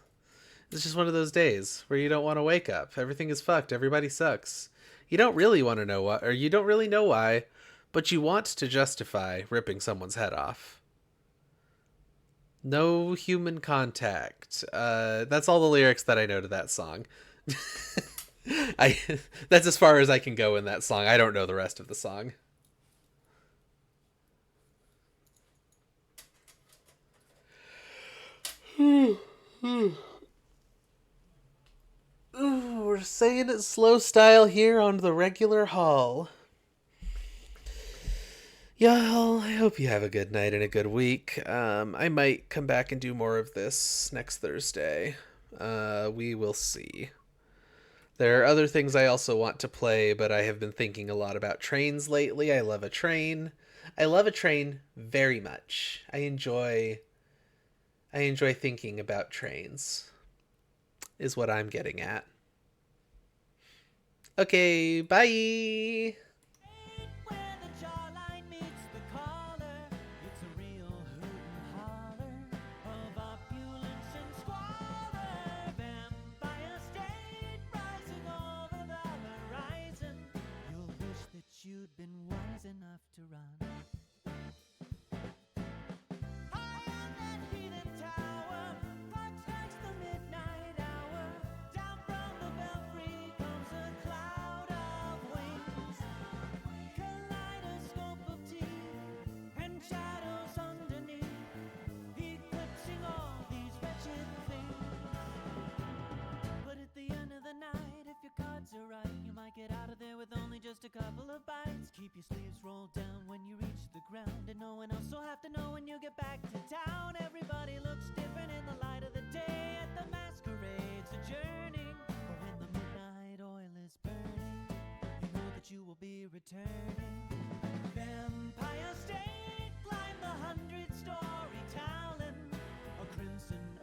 It's just one of those days where you don't want to wake up. Everything is fucked. Everybody sucks. You don't really want to know why, or you don't really know why, but you want to justify ripping someone's head off. No human contact. That's all the lyrics that I know to that song. I that's as far as I can go in that song. I don't know the rest of the song. Ooh, we're saying it slow style here on the regular haul. Y'all, I hope you have a good night and a good week. I might come back and do more of this next Thursday. We will see. There are other things I also want to play, but I have been thinking a lot about trains lately. I love a train. I love a train very much. I enjoy thinking about trains. Is what I'm getting at. Okay, bye. Where the jawline meets the collar, it's a real hoot and holler of opulence and squalor. Vampire state rising over the horizon. You'll wish that you'd been wise enough to run. High on that heated tower, clock strikes the midnight hour. Down from the belfry comes a cloud of wings. Kaleidoscope of teeth and shadows underneath, eclipsing all these wretched things. But at the end of the night, if your cards are right, you might get out of there with only just a couple of bites. Keep your sleeves rolled down when you reach the ground, and no one else will have to know when you get back to town. Everybody looks different. that you will be returning. Vampire State, climb the 100-story talon, a crimson